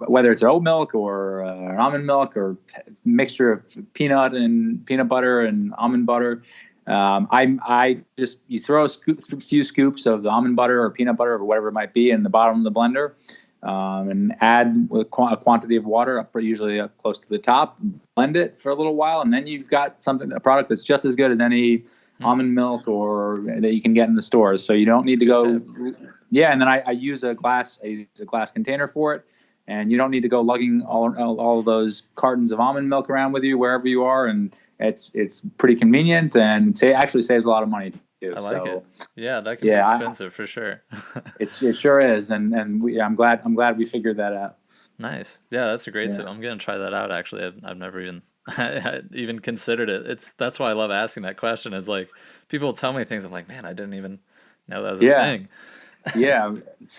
whether it's oat milk or almond milk or mixture of peanut butter and almond butter. You throw a few scoops of the almond butter or peanut butter or whatever it might be in the bottom of the blender, and add a quantity of water usually up close to the top. Blend it for a little while, and then you've got a product that's just as good as any almond milk or that you can get in the stores. So you don't need to go. Yeah, and then I use a glass container for it, and you don't need to go lugging all of those cartons of almond milk around with you wherever you are, and it's pretty convenient and actually saves a lot of money too. I like it. Yeah, that can be expensive for sure. It sure is, and I'm glad we figured that out. Nice. Yeah, that's a great tip. I'm gonna try that out. Actually, I've never even I even considered it. That's why I love asking that question. Is like people tell me things. I'm like, man, I didn't even know that was a Yeah. thing. Yeah.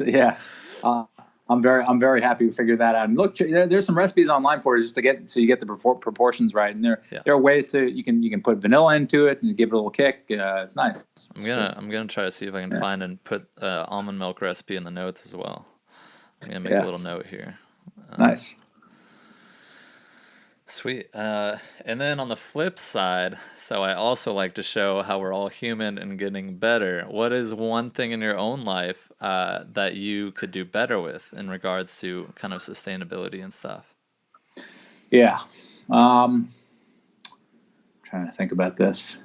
Yeah. Uh, I'm very happy we figured that out. And look, there's some recipes online for it just to get so you get the proportions right. And Yeah. there are ways to you can put vanilla into it and give it a little kick. It's nice. I'm gonna try to see if I can find and put almond milk recipe in the notes as well. I'm gonna make a little note here. Nice. Sweet. And then on the flip side, so I also like to show how we're all human and getting better. What is one thing in your own life that you could do better with in regards to kind of sustainability and stuff? Yeah. Trying to think about this.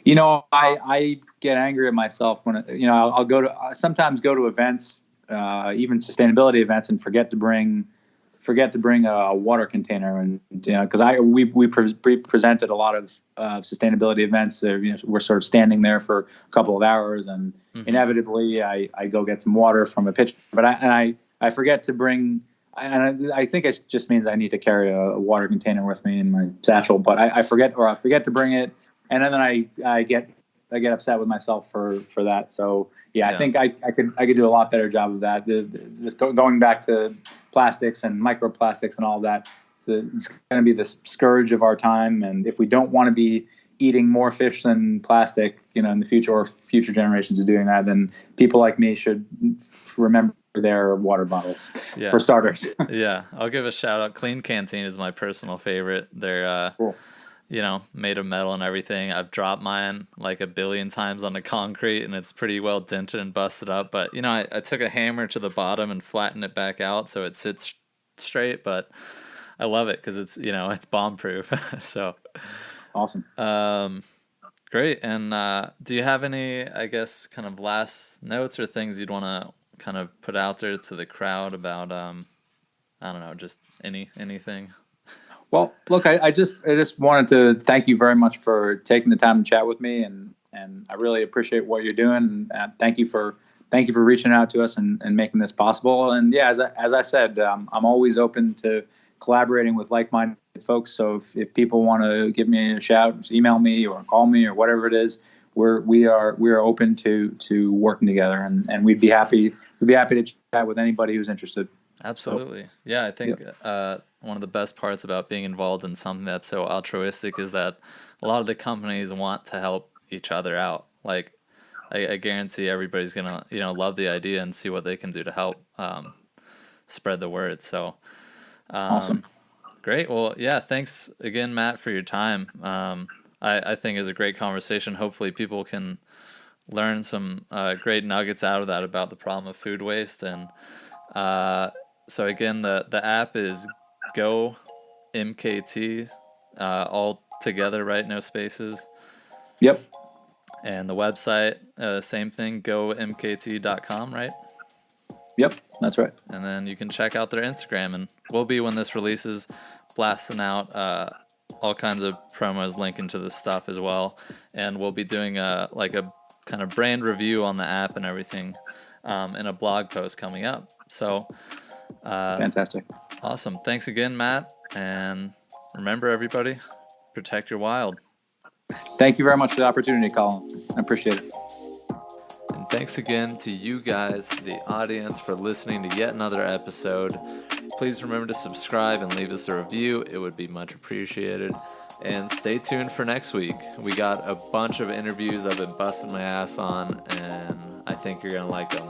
I get angry at myself when I'll sometimes go to events, even sustainability events, and forget to bring a water container, and because we presented a lot of sustainnability events. We're sort of standing there for a couple of hours, and inevitably I go get some water from a pitcher, but I forget to bring. And I think it just means I need to carry a water container with me in my satchel, but I forget to bring it, and then I get upset with myself for that. So yeah, I think I could do a lot better job of that. Just going back to plastics and microplastics and all that. It's going to be the scourge of our time, and if we don't want to be eating more fish than plastic, in the future, or future generations are doing that, then people like me should remember their water bottles for starters. Yeah, I'll give a shout out. Clean Canteen is my personal favorite. They're cool. Made of metal and everything. I've dropped mine like a billion times on the concrete, and it's pretty well dented and busted up. But I took a hammer to the bottom and flattened it back out so it sits straight. But I love it because it's it's bomb proof. So awesome. Great. And do you have any, I guess, kind of last notes or things you'd want to kind of put out there to the crowd about I don't know, just anything? Well, look, I just wanted to thank you very much for taking the time to chat with me, and I really appreciate what you're doing. And thank you for reaching out to us and making this possible. And yeah, as I said, I'm always open to collaborating with like-minded folks. So if people want to give me a shout, just email me or call me or whatever it is, we are open to working together, and we'd be happy to chat with anybody who's interested. Absolutely. Yeah, I think one of the best parts about being involved in something that's so altruistic is that a lot of the companies want to help each other out. Like, I guarantee everybody's gonna love the idea and see what they can do to help spread the word. So awesome. Great. Well, yeah, thanks again, Matt, for your time. I think it's a great conversation. Hopefully people can learn some great nuggets out of that about the problem of food waste. And so again, the app is GoMKT, all together, right? No spaces. Yep. And the website, same thing, GoMKT.com, right? Yep, that's right. And then you can check out their Instagram, and we'll be, when this releases, blasting out all kinds of promos linking to this stuff as well. And we'll be doing a kind of brand review on the app and everything in a blog post coming up. So fantastic. Awesome. Thanks again, Matt. And remember, everybody, protect your wild. Thank you very much for the opportunity, Colin. I appreciate it. And thanks again to you guys, the audience, for listening to yet another episode. Please remember to subscribe and leave us a review. It would be much appreciated. And stay tuned for next week. We got a bunch of interviews I've been busting my ass on, and I think you're going to like them.